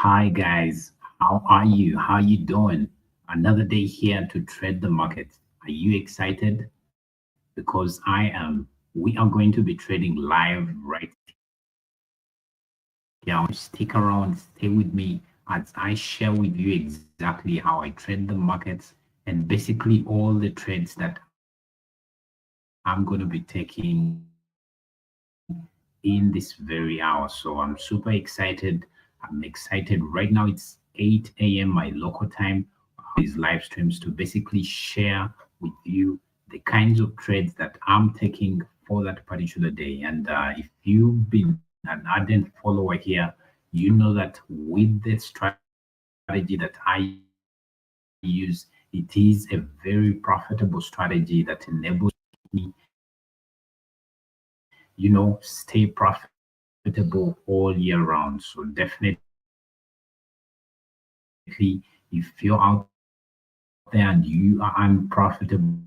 Hi guys, how are you? How you doing? Another day here to trade the market. Are you excited? Because I am. We are going to be trading live right here. Stick around, stay with me as I share with you exactly how I trade the markets and basically all the trades that I'm going to be taking in this very hour. So I'm super excited. I'm excited. Right now it's 8 a.m. my local time. These live streams to basically share with you the kinds of trades that I'm taking for that particular day. And if you've been an ardent follower here, you know that with the strategy that I use, it is a very profitable strategy that enables me, stay profitable all year round. So definitely, if you're out there and you are unprofitable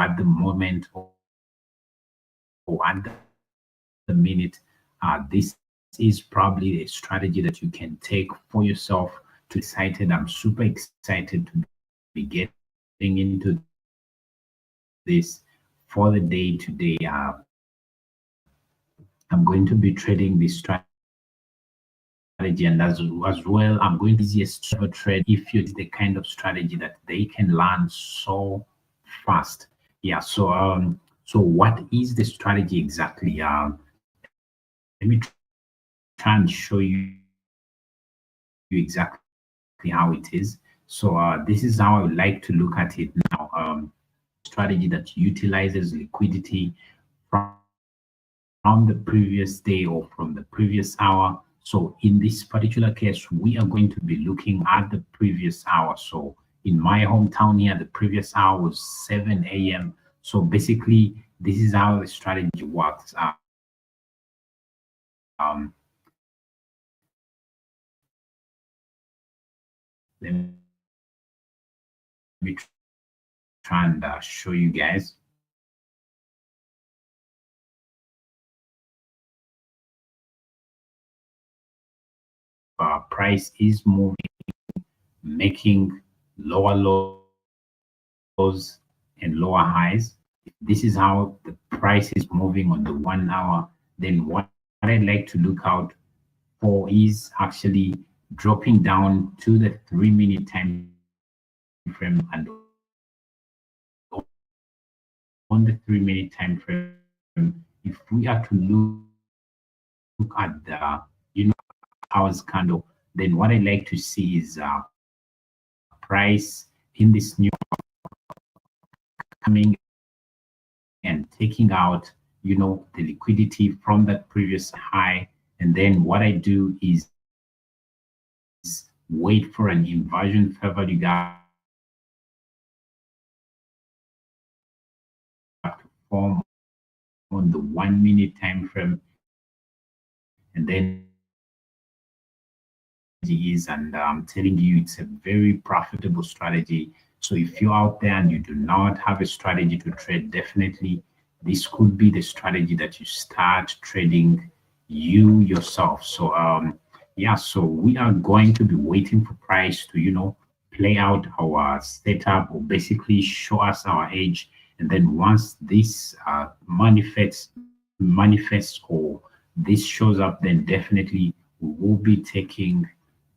at the moment or at the minute, this is probably a strategy that you can take for yourself. To excited, I'm super excited to be getting into this for the day today. I'm going to be trading this strategy, and as well, I'm going to easiest ever trade if you the kind of strategy that they can learn so fast. Yeah. So what is the strategy exactly? Let me try and show you exactly how it is. So this is how I would like to look at it now. Strategy that utilizes liquidity from the previous day or from the previous hour. So in this particular case, we are going to be looking at the previous hour. So in my hometown here, the previous hour was 7 a.m. So basically, this is how the strategy works. Um, let me try and show you guys. Price is moving, making lower lows and lower highs. This is how the price is moving on the 1 hour. Then what I'd like to look out for is actually dropping down to the 3 minute time frame, and on the 3 minute time frame, if we are to look at the hours candle, then what I like to see is price in this new coming and taking out the liquidity from that previous high. And then what I do is wait for an inversion favor. You got to form on the 1 minute time frame, and then and I'm telling you, it's a very profitable strategy. So if you're out there and you do not have a strategy to trade, definitely this could be the strategy that you start trading you yourself. So yeah, so we are going to be waiting for price to play out our setup, or basically show us our edge. And then once this manifests, or this shows up, then definitely we will be taking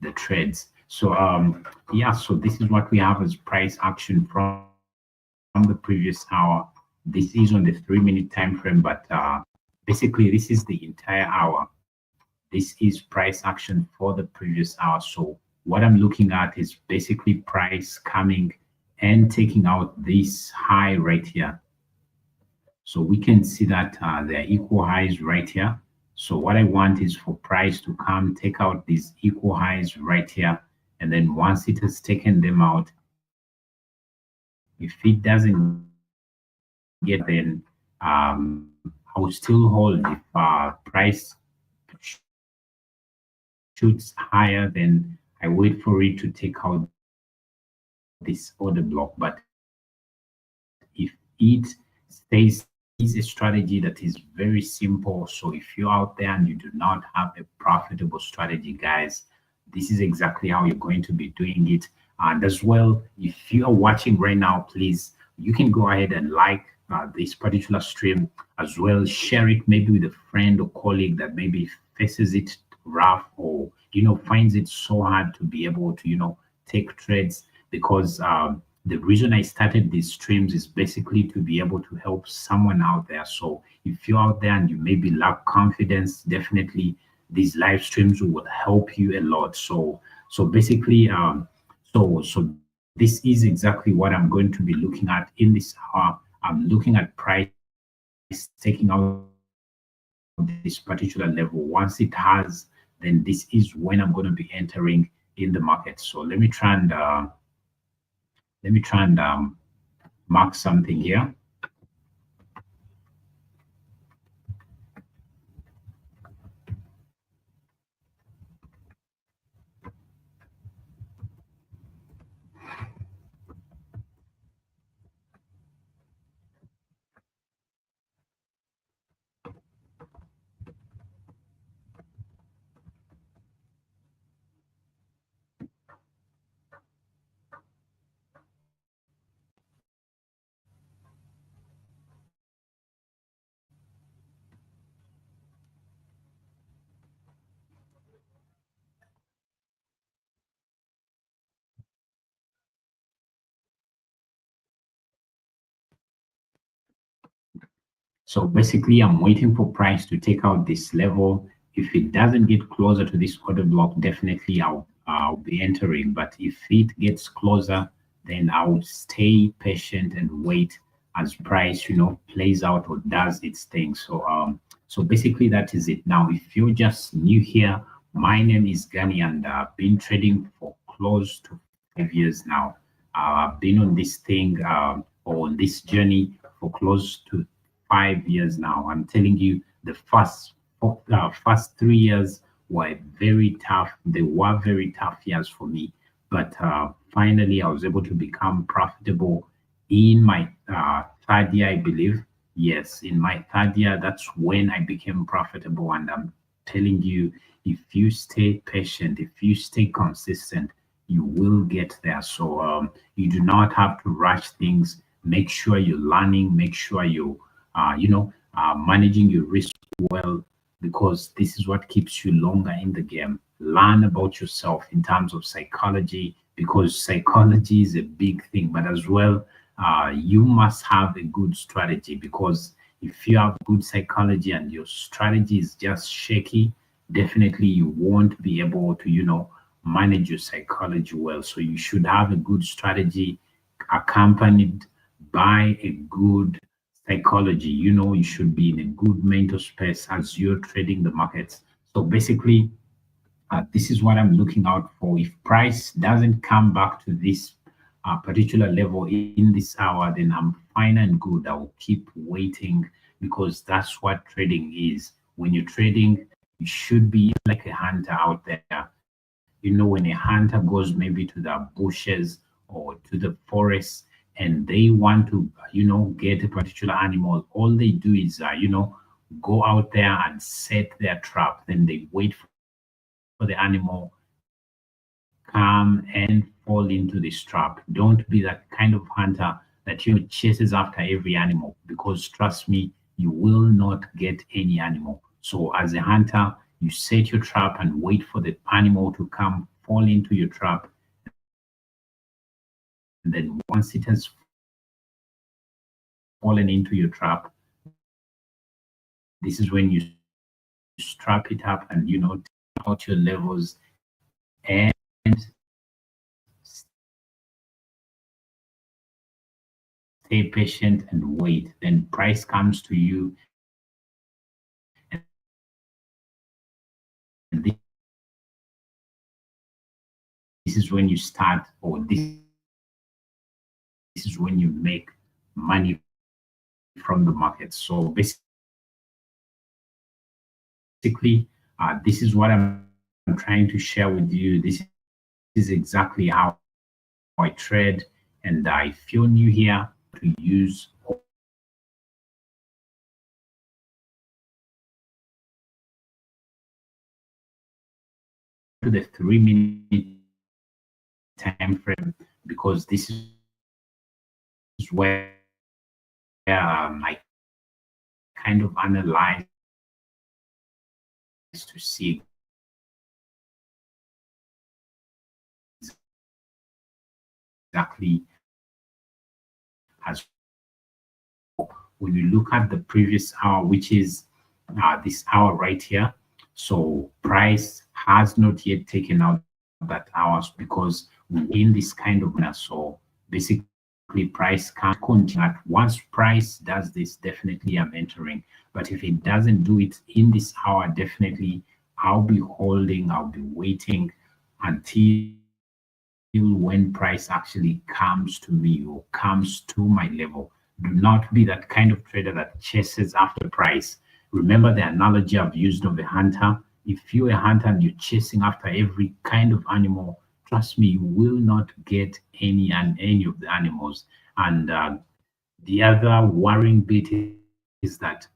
the trades. So yeah, so this is what we have as price action from the previous hour. This is on the 3 minute time frame, but basically this is the entire hour. This is price action for the previous hour. So what I'm looking at is basically price coming and taking out this high right here. So we can see that they're equal highs right here. So what I want is for price to come take out these equal highs right here. And then once it has taken them out, if it doesn't get, then I will still hold. If price shoots higher, then I wait for it to take out this order block. But if it stays is a strategy that is very simple. So if you're out there and you do not have a profitable strategy, guys, this is exactly how you're going to be doing it. And as well, if you are watching right now, please, you can go ahead and like this particular stream as well. Share it maybe with a friend or colleague that maybe faces it rough, or finds it so hard to be able to take trades, because the reason I started these streams is basically to be able to help someone out there. So if you're out there and you maybe lack confidence, definitely these live streams will help you a lot. So basically, so this is exactly what I'm going to be looking at in this hour. I'm looking at price taking out this particular level. Once it has, then this is when I'm going to be entering in the market. So let me try and mark something here. So basically, I'm waiting for price to take out this level. If it doesn't get closer to this order block, definitely I'll be entering. But if it gets closer, then I'll stay patient and wait as price, plays out or does its thing. So basically that is it. Now, if you're just new here, my name is Gani, and I've been trading for close to 5 years now. I've been on this thing or on this journey for close to 5 years now. I'm telling you, the first 3 years were very tough. They were very tough years for me, but finally, I was able to become profitable in my third year, I believe. Yes, in my third year, that's when I became profitable. And I'm telling you, if you stay patient, if you stay consistent, you will get there. So you do not have to rush things. Make sure you're learning. Make sure you managing your risk well, because this is what keeps you longer in the game. Learn about yourself in terms of psychology, because psychology is a big thing, but as well, you must have a good strategy, because if you have good psychology and your strategy is just shaky, definitely you won't be able to, manage your psychology well. So you should have a good strategy accompanied by a good psychology. You should be in a good mental space as you're trading the markets. So basically, this is what I'm looking out for. If price doesn't come back to this particular level in this hour, then I'm fine and good. I will keep waiting, because that's what trading is. When you're trading, you should be like a hunter out there. When a hunter goes maybe to the bushes or to the forest, and they want to, get a particular animal, all they do is, go out there and set their trap. Then they wait for the animal come and fall into this trap. Don't be that kind of hunter that chases after every animal, because trust me, you will not get any animal. So as a hunter, you set your trap and wait for the animal to come fall into your trap. And then once it has fallen into your trap, this is when you strap it up and take out your levels and stay patient and wait. Then price comes to you, and this is when you start, or this is when you make money from the market. So basically, this is what I'm trying to share with you. This is exactly how I trade. And if you're new here, to use to the 3-minute time frame, because this is where I kind of analyze to see exactly as when you look at the previous hour, which is this hour right here. So price has not yet taken out that hours because we're in this kind of manner. So basically price can't continue. Once price does this, definitely I'm entering. But if it doesn't do it in this hour, definitely I'll be holding, I'll be waiting until when price actually comes to me or comes to my level. Do not be that kind of trader that chases after price. Remember the analogy I've used of a hunter. If you're a hunter and you're chasing after every kind of animal, trust me, you will not get any of the animals. And the other worrying bit is that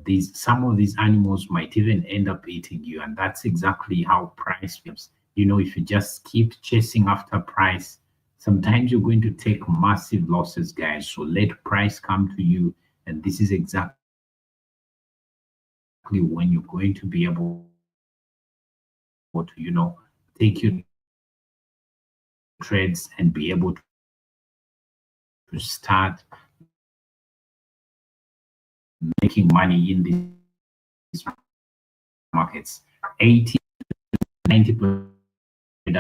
these some of these animals might even end up eating you, and that's exactly how price feels. If you just keep chasing after price, sometimes you're going to take massive losses, guys. So let price come to you, and this is exactly when you're going to be able to take your trades and be able to start making money in these markets. 80 90%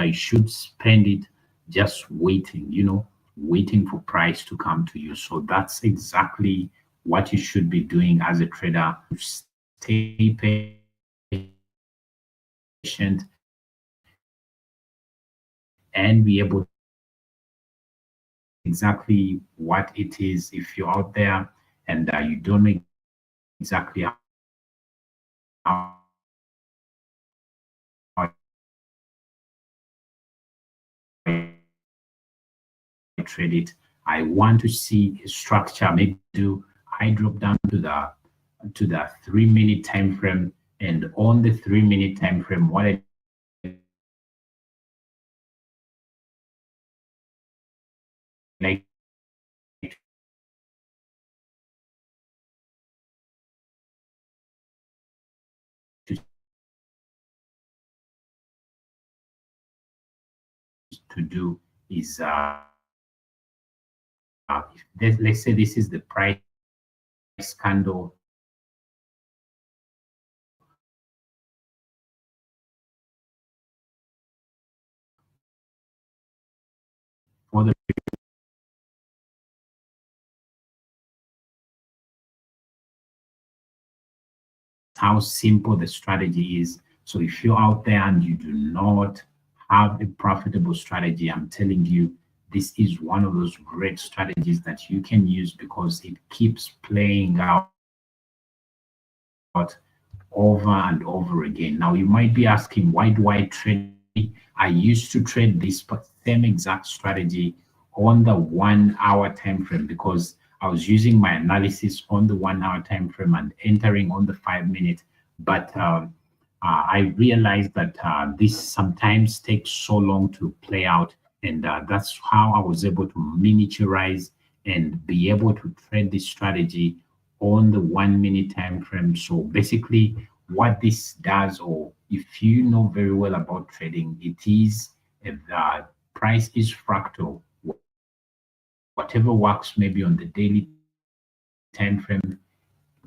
you should spend it just waiting, waiting for price to come to you. So that's exactly what you should be doing as a trader. Stay patient and be able to exactly what it is. If you're out there and you don't know exactly how trade it, I want to see a structure. Maybe I drop down to the 3-minute time frame, and on the 3-minute time frame, what I like to do is let's say this is the price candle for the how simple the strategy is. So if you're out there and you do not have a profitable strategy, I'm telling you, this is one of those great strategies that you can use because it keeps playing out over and over again. Now you might be asking, why do I trade? I used to trade this same exact strategy on the 1 hour time frame because I was using my analysis on the 1 hour time frame and entering on the 5 minute. But I realized that this sometimes takes so long to play out, and that's how I was able to miniaturize and be able to trade this strategy on the 1 minute time frame. So basically, what this does, or if you know very well about trading, it is the price is fractal. Whatever works maybe on the daily time frame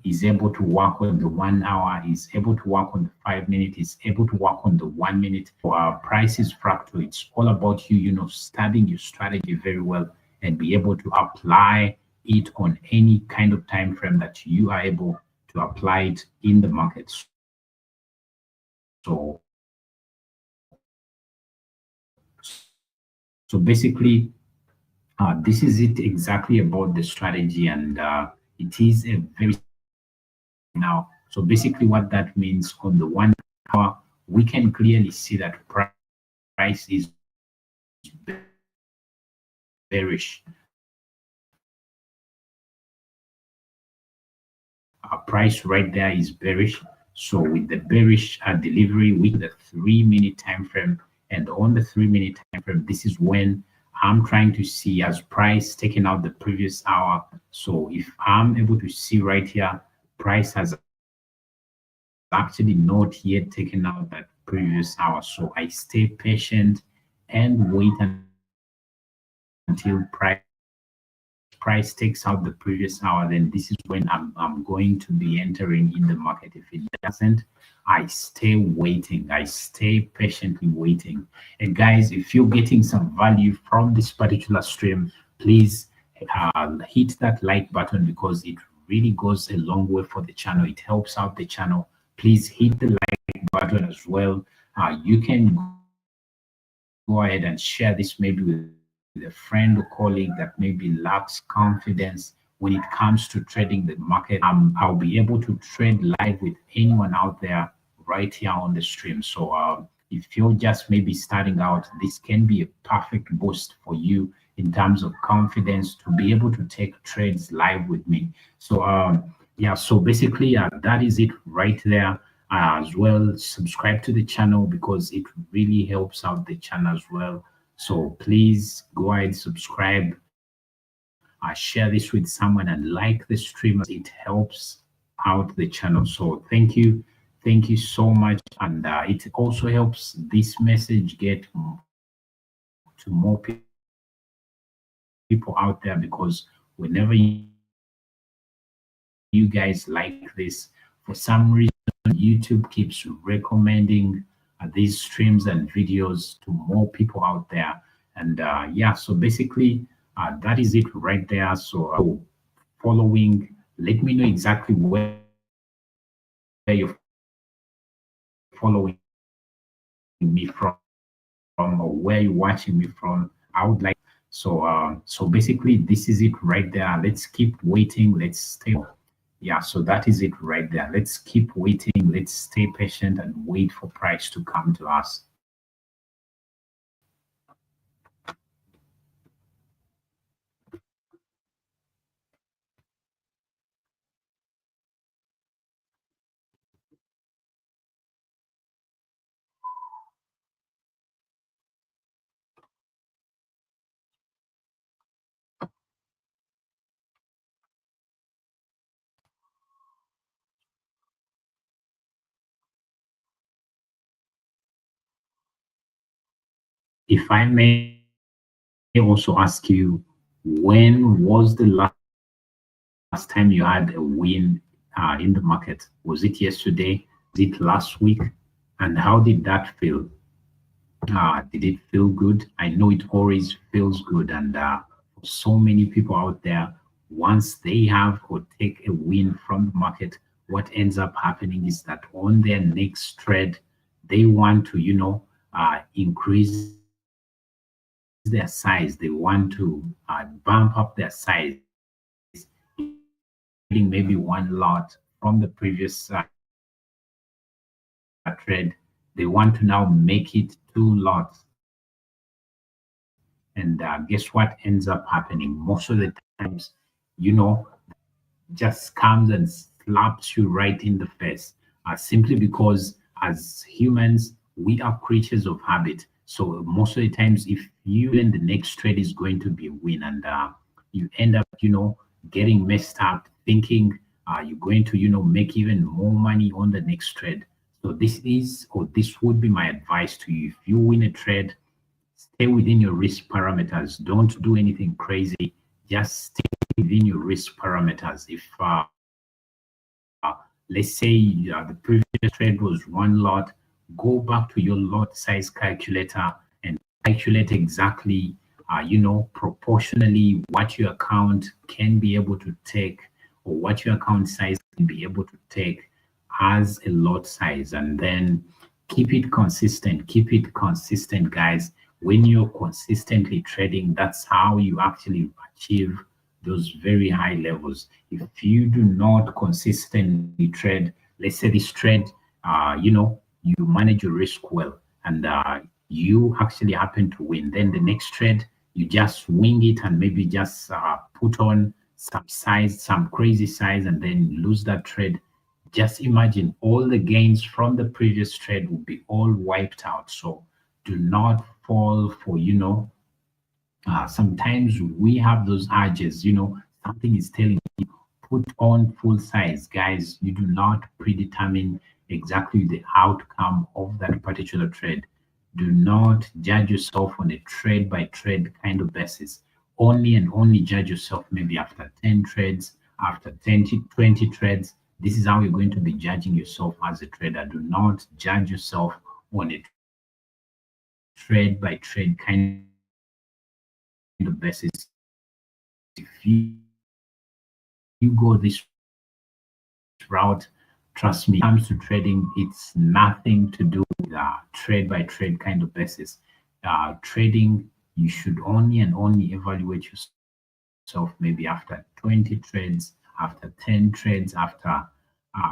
is able to work on the 1 hour, is able to work on the 5 minute, is able to work on the 1 minute. Price is fractal. It's all about you, studying your strategy very well and be able to apply it on any kind of time frame that you are able to apply it in the markets. So, so basically, this is it exactly about the strategy, and it is a very now. So basically, what that means on the 1 hour, we can clearly see that price is bearish. Our price right there is bearish. So with the bearish delivery with the 3 minute time frame, and on the 3 minute time frame, this is when I'm trying to see as price taking out the previous hour. So if I'm able to see right here, price has actually not yet taken out that previous hour. So I stay patient and wait until price takes out the previous hour. Then this is when I'm going to be entering in the market. If it doesn't, I stay waiting. I stay patiently waiting. And guys, if you're getting some value from this particular stream, please hit that like button, because it really goes a long way for the channel. It helps out the channel. Please hit the like button as well. You can go ahead and share this maybe with a friend or colleague that maybe lacks confidence when it comes to trading the market. I'll be able to trade live with anyone out there right here on the stream. So if you're just maybe starting out, this can be a perfect boost for you in terms of confidence to be able to take trades live with me. So yeah, so basically that is it right there. As well, subscribe to the channel because it really helps out the channel as well. So please go ahead, subscribe, share this with someone, and like the stream. It helps out the channel. So thank you so much. And it also helps this message get to more people out there, because whenever you guys like this, for some reason YouTube keeps recommending these streams and videos to more people out there. And yeah, so basically that is it right there. So following, let me know exactly where you're following me from, or where you're watching me from. I would like, so basically this is it right there. Let's keep waiting. Let's stay. Yeah, so that is it right there. Let's keep waiting. Let's stay patient and wait for price to come to us. If I may also ask you, when was the last time you had a win in the market? Was it yesterday? Was it last week? And how did that feel? Did it feel good? I know it always feels good. And for so many people out there, once they have or take a win from the market, what ends up happening is that on their next trade, they want to, increase their size. They want to bump up their size, maybe one lot from the previous trade. They want to now make it 2 lots. And guess what ends up happening? Most of the times, just comes and slaps you right in the face, simply because as humans, we are creatures of habit. So most of the times, if you and the next trade is going to be a win, and you end up, getting messed up, thinking you're going to, make even more money on the next trade. So this would be my advice to you. If you win a trade, stay within your risk parameters. Don't do anything crazy. Just stay within your risk parameters. If let's say the previous trade was 1 lot, go back to your lot size calculator and calculate exactly, proportionally what your account can be able to take, or what your account size can be able to take as a lot size. And then keep it consistent. Keep it consistent, guys. When you're consistently trading, that's how you actually achieve those very high levels. If you do not consistently trade, let's say this trade, you manage your risk well, and you actually happen to win. Then the next trade, you just wing it and maybe just put on some size, some crazy size, and then lose that trade. just imagine all the gains from the previous trade will be all wiped out. So do not fall for, sometimes we have those urges, something is telling you, put on full size. Guys, you do not predetermine exactly the outcome of that particular trade. Do not judge yourself on a trade by trade kind of basis. Only and only judge yourself maybe after 10 trades, after 20 trades. This is how you're going to be judging yourself as a trader. Do not judge yourself on a trade by trade kind of basis. If you go this route, trust me, when it comes to trading, it's nothing to do with trade by trade kind of basis. Trading, you should only and only evaluate yourself maybe after 20 trades, after 10 trades, after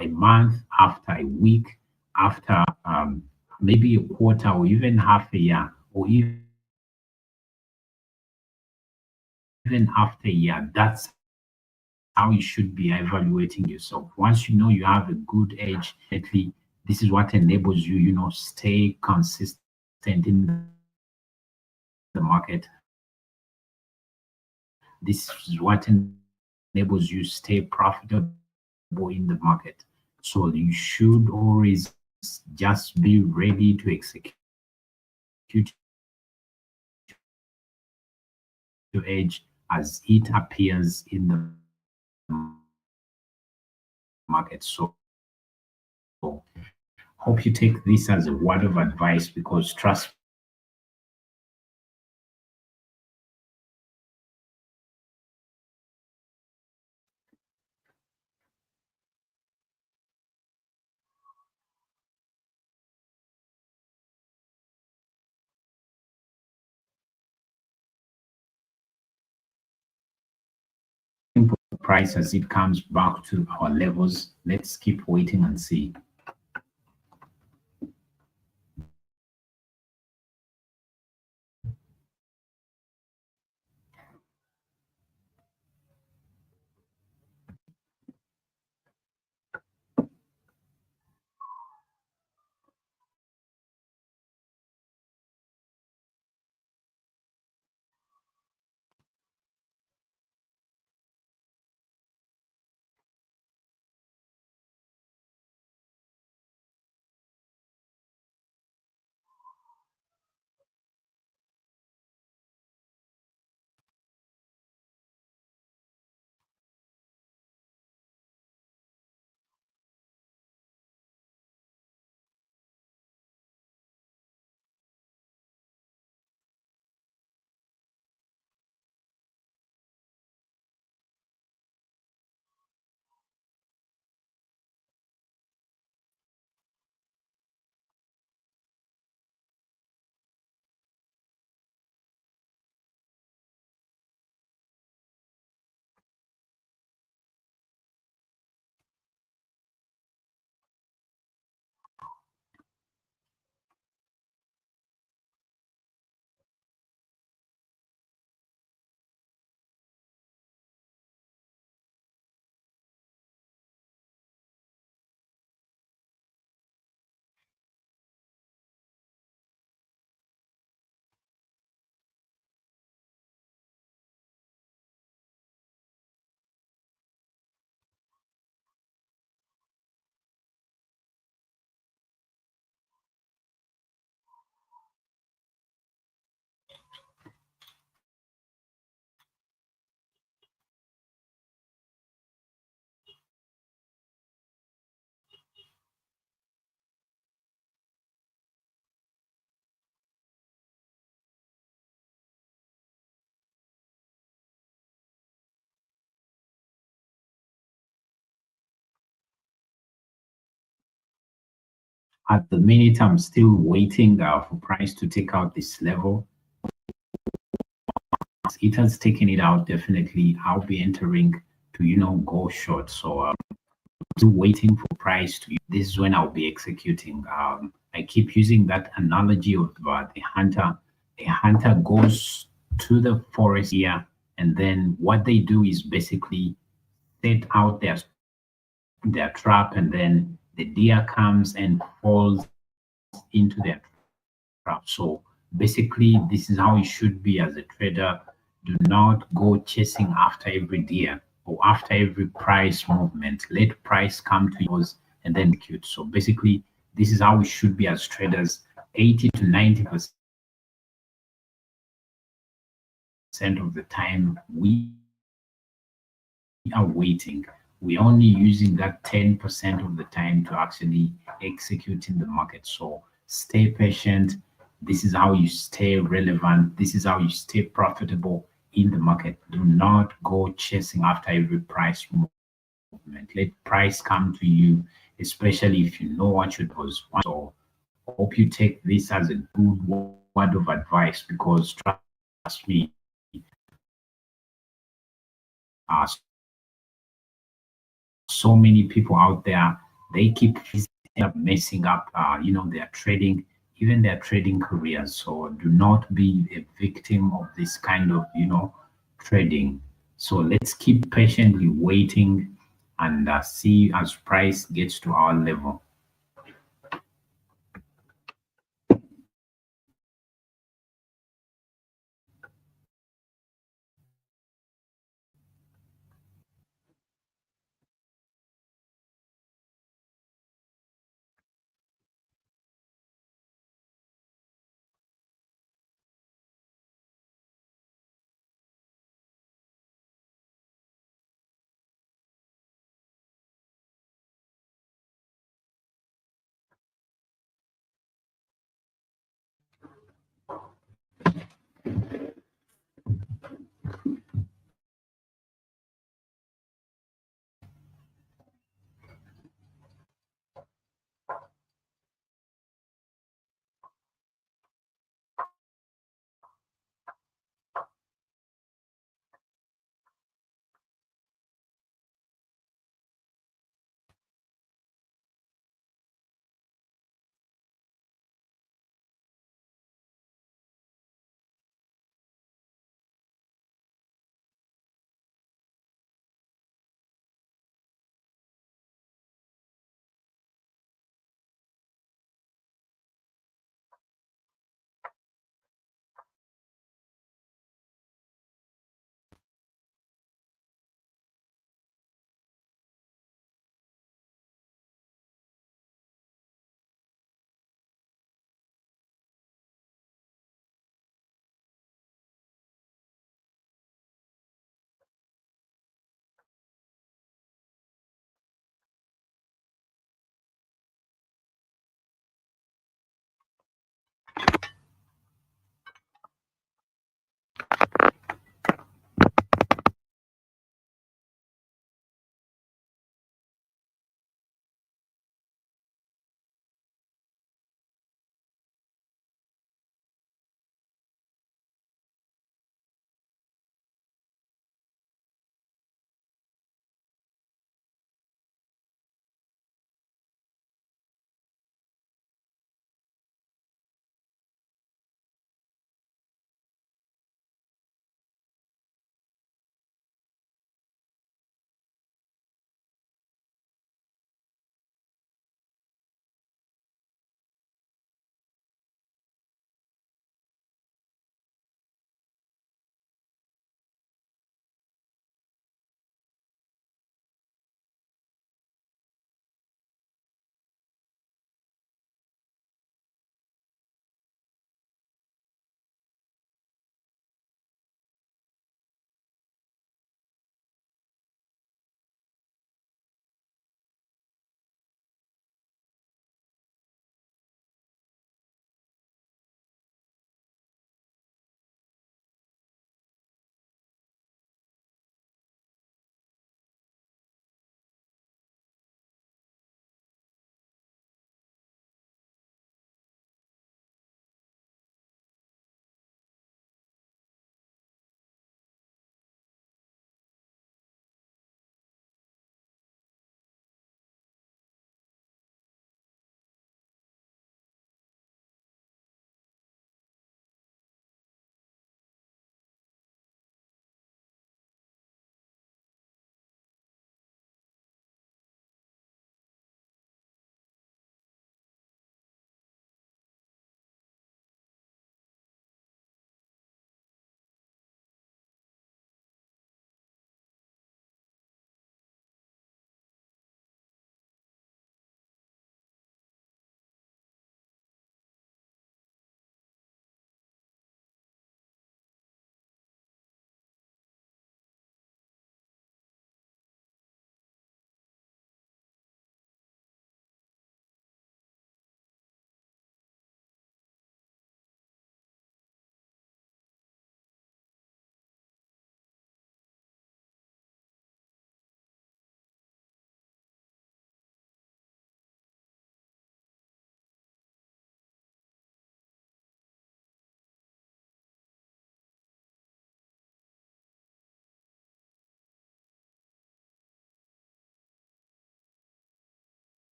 a month, after a week, after maybe a quarter or even half a year, or even after a year. That's how you should be evaluating yourself. Once you know you have a good edge, this is what enables you, stay consistent in the market. This is what enables you stay profitable in the market. So you should always just be ready to execute your edge as it appears in the market. So hope you take this as a word of advice, because trust price as it comes back to our levels. Let's keep waiting and see. At the minute, I'm still waiting for price to take out this level. It has taken it out. Definitely, I'll be entering to go short. So still waiting for price to. This is when I'll be executing. I keep using that analogy of the hunter. A hunter goes to the forest here, and then what they do is basically set out their their trap, and then the deer comes and falls into their trap. So basically, this is how it should be as a trader. Do not go chasing after every deer or after every price movement. Let price come to yours and then execute. So basically, this is how we should be as traders. 80 to 90% of the time, we are waiting. We're only using that 10% of the time to actually execute in the market. So stay patient. This is how you stay relevant. This is how you stay profitable in the market. Do not go chasing after every price movement. Let price come to you, especially if you know what you do. So hope you take this as a good word of advice, because trust me, uh, so many people out there, they keep messing up, their trading, even their trading careers. So do not be a victim of this kind of, trading. So let's keep patiently waiting and see as price gets to our level.